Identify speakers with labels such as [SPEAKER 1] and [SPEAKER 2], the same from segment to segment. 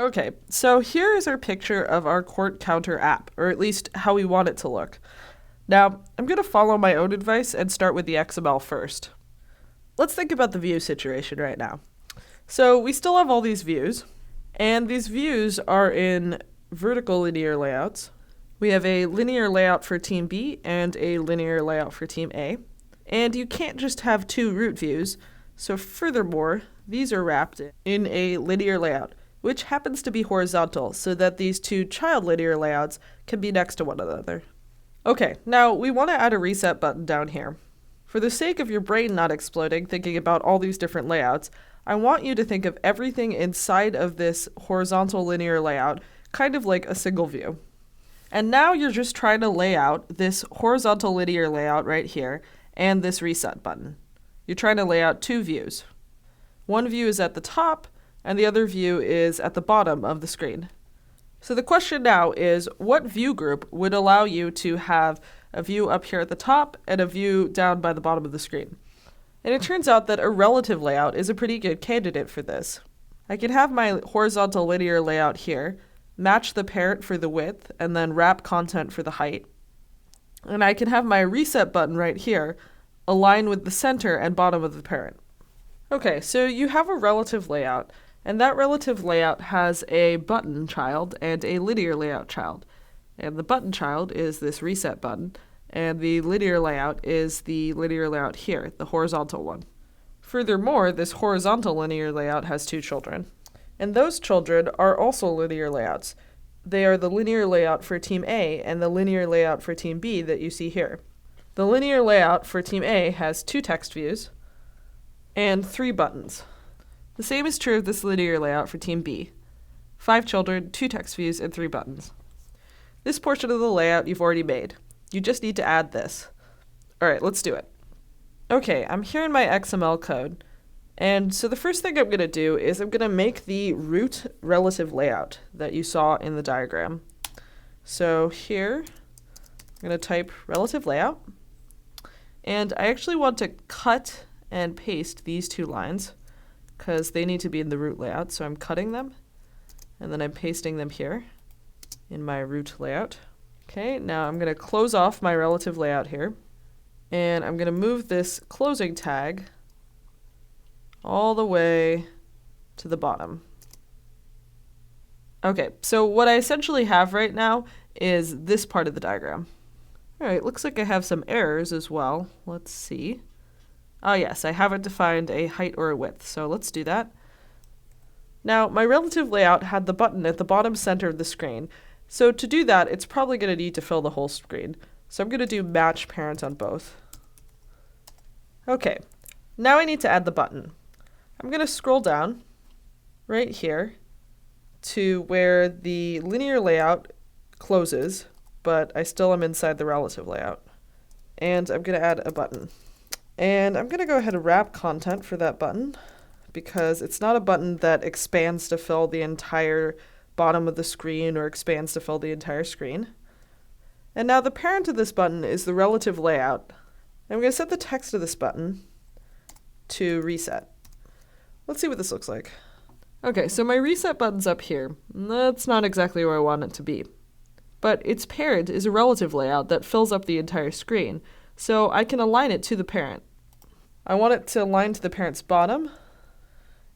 [SPEAKER 1] Okay, so here is our picture of our Court Counter app, or at least how we want it to look. Now, I'm going to follow my own advice and start with the XML first. Let's think about the view situation right now. So we still have all these views, and these views are in vertical linear layouts. We have a linear layout for Team B and a linear layout for Team A. And you can't just have two root views, so furthermore, these are wrapped in a linear layout, which happens to be horizontal, so that these two child linear layouts can be next to one another. Okay, now we want to add a reset button down here. For the sake of your brain not exploding thinking about all these different layouts, I want you to think of everything inside of this horizontal linear layout kind of like a single view. And now you're just trying to lay out this horizontal linear layout right here and this reset button. You're trying to lay out two views. One view is at the top, and the other view is at the bottom of the screen. So the question now is, what view group would allow you to have a view up here at the top and a view down by the bottom of the screen? And it turns out that a relative layout is a pretty good candidate for this. I can have my horizontal linear layout here, match the parent for the width, and then wrap content for the height. And I can have my reset button right here align with the center and bottom of the parent. Okay, so you have a relative layout, and that relative layout has a button child and a linear layout child. And the button child is this reset button, and the linear layout is the linear layout here, the horizontal one. Furthermore, this horizontal linear layout has two children. And those children are also linear layouts. They are the linear layout for Team A and the linear layout for Team B that you see here. The linear layout for Team A has two text views and 3 buttons. The same is true of this linear layout for Team B. 5 children, 2 text views, and 3 buttons. This portion of the layout you've already made. You just need to add this. Alright, let's do it. Okay, I'm here in my XML code. And so the first thing I'm going to do is I'm going to make the root relative layout that you saw in the diagram. So here, I'm going to type relative layout. And I actually want to cut and paste these 2 lines because they need to be in the root layout. So I'm cutting them, and then I'm pasting them here in my root layout. Okay, now I'm going to close off my relative layout here. And I'm going to move this closing tag all the way to the bottom. Okay, so what I essentially have right now is this part of the diagram. Alright, looks like I have some errors as well. Let's see. Oh yes, I haven't defined a height or a width, so let's do that. Now, my relative layout had the button at the bottom center of the screen, so to do that, it's probably going to need to fill the whole screen. So I'm going to do match parent on both. Okay, now I need to add the button. I'm going to scroll down right here to where the linear layout closes, but I still am inside the relative layout. And I'm going to add a button. And I'm going to go ahead and wrap content for that button because it's not a button that expands to fill the entire bottom of the screen or expands to fill the entire screen. And now the parent of this button is the relative layout. I'm going to set the text of this button to reset. Let's see what this looks like. Okay, so my reset button's up here. That's not exactly where I want it to be. But its parent is a relative layout that fills up the entire screen, so I can align it to the parent. I want it to align to the parent's bottom,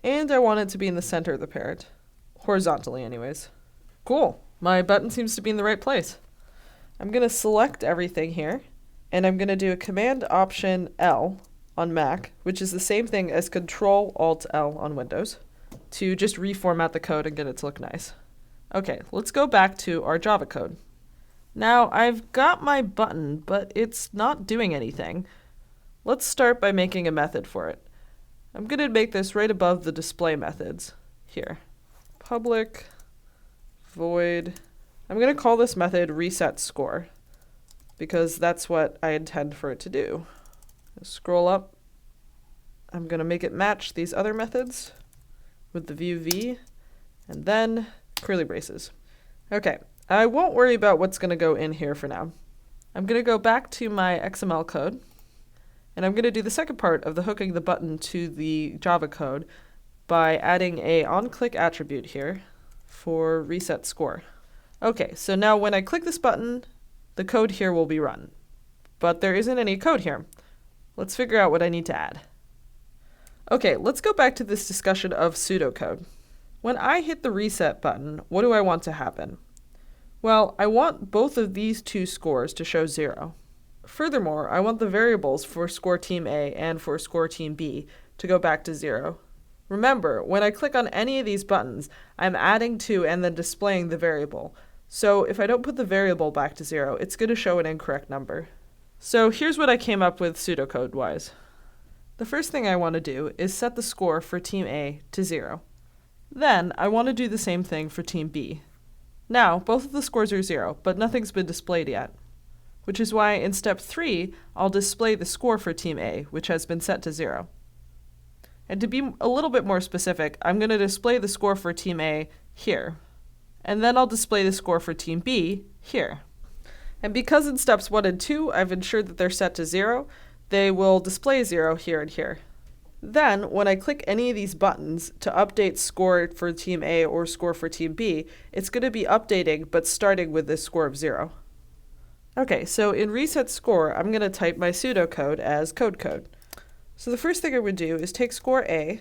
[SPEAKER 1] and I want it to be in the center of the parent. Horizontally, anyways. Cool. My button seems to be in the right place. I'm going to select everything here, and I'm going to do a Command-Option-L on Mac, which is the same thing as Control-Alt-L on Windows, to just reformat the code and get it to look nice. Okay, let's go back to our Java code. Now, I've got my button, but it's not doing anything. Let's start by making a method for it. I'm going to make this right above the display methods here. Public void. I'm going to call this method resetScore because that's what I intend for it to do. Scroll up. I'm going to make it match these other methods with the view v, and then curly braces. Okay, I won't worry about what's going to go in here for now. I'm going to go back to my XML code, and I'm going to do the second part of the hooking the button to the Java code by adding a onClick attribute here for reset score. Okay, so now when I click this button, the code here will be run. But there isn't any code here. Let's figure out what I need to add. Okay, let's go back to this discussion of pseudocode. When I hit the reset button, what do I want to happen? Well, I want both of these two scores to show 0. Furthermore, I want the variables for score team A and for score team B to go back to 0. Remember, when I click on any of these buttons, I'm adding to and then displaying the variable. So if I don't put the variable back to 0, it's going to show an incorrect number. So here's what I came up with pseudocode-wise. The first thing I want to do is set the score for team A to 0. Then I want to do the same thing for team B. Now, both of the scores are 0, but nothing's been displayed yet. Which is why in step 3, I'll display the score for team A, which has been set to 0. And to be a little bit more specific, I'm going to display the score for team A here. And then I'll display the score for team B here. And because in steps 1 and 2, I've ensured that they're set to 0, they will display 0 here and here. Then, when I click any of these buttons to update score for team A or score for team B, it's going to be updating, but starting with this score of 0. Okay, so in reset score, I'm going to type my pseudocode as code. So the first thing I would do is take score A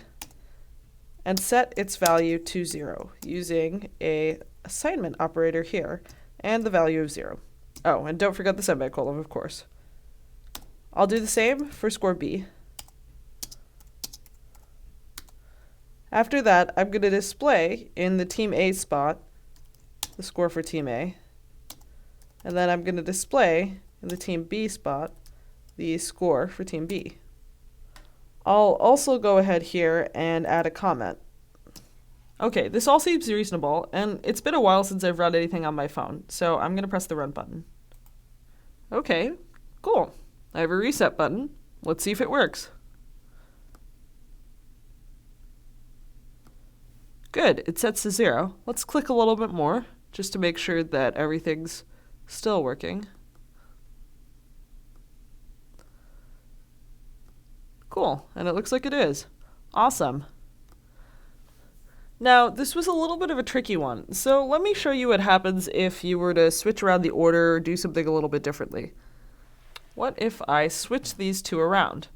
[SPEAKER 1] and set its value to 0 using a assignment operator here and the value of 0. Oh, and don't forget the semicolon, of course. I'll do the same for score B. After that, I'm going to display in the team A spot the score for team A. And then I'm going to display in the team B spot the score for team B. I'll also go ahead here and add a comment. Okay, this all seems reasonable, and it's been a while since I've run anything on my phone, so I'm going to press the run button. Okay, cool. I have a reset button. Let's see if it works. Good, it sets to 0. Let's click a little bit more, just to make sure that everything's still working. Cool, and it looks like it is. Awesome. Now, this was a little bit of a tricky one, so let me show you what happens if you were to switch around the order or do something a little bit differently. What if I switch these two around?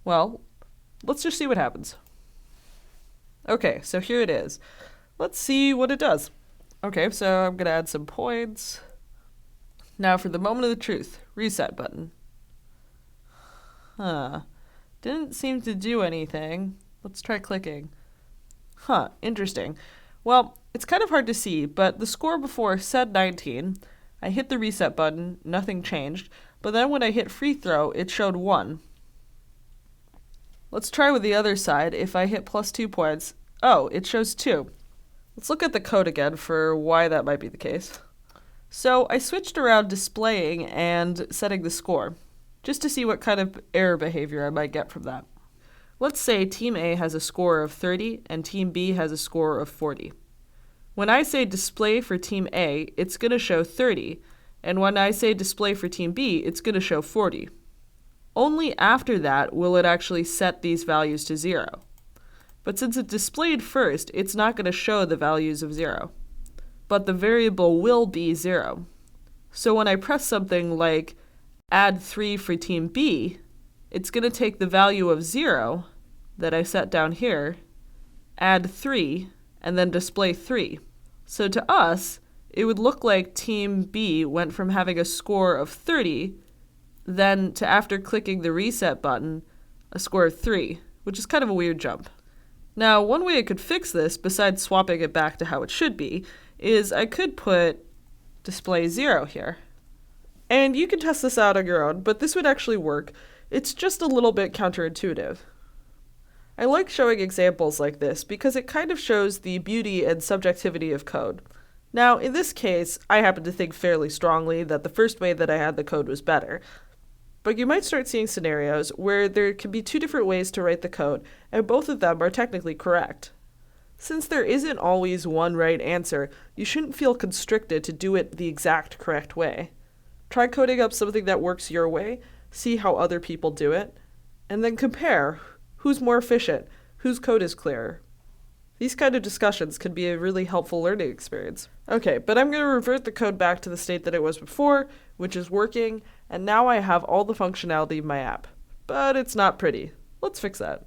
[SPEAKER 1] Well, let's just see what happens. Okay, so here it is. Let's see what it does. Okay, so I'm going to add some points. Now for the moment of the truth, reset button. Didn't seem to do anything. Let's try clicking. Interesting. Well, it's kind of hard to see, but the score before said 19. I hit the reset button, nothing changed, but then when I hit free throw, it showed 1. Let's try with the other side. If I hit plus 2 points, oh, it shows 2. Let's look at the code again for why that might be the case. So I switched around displaying and setting the score, just to see what kind of error behavior I might get from that. Let's say Team A has a score of 30 and Team B has a score of 40. When I say display for Team A, it's going to show 30, and when I say display for Team B, it's going to show 40. Only after that will it actually set these values to 0. But since it displayed first, it's not going to show the values of 0. But the variable will be 0. So when I press something like add 3 for Team B, it's going to take the value of 0 that I set down here, add 3, and then display 3. So to us, it would look like Team B went from having a score of 30, then to after clicking the reset button, a score of 3, which is kind of a weird jump. Now, one way I could fix this, besides swapping it back to how it should be, is I could put display 0 here. And you can test this out on your own, but this would actually work. It's just a little bit counterintuitive. I like showing examples like this because it kind of shows the beauty and subjectivity of code. Now, in this case, I happen to think fairly strongly that the first way that I had the code was better. But you might start seeing scenarios where there can be 2 different ways to write the code, and both of them are technically correct. Since there isn't always one right answer, you shouldn't feel constricted to do it the exact correct way. Try coding up something that works your way, see how other people do it, and then compare who's more efficient, whose code is clearer. These kind of discussions can be a really helpful learning experience. Okay, but I'm going to revert the code back to the state that it was before, which is working, and now I have all the functionality in my app. But it's not pretty. Let's fix that.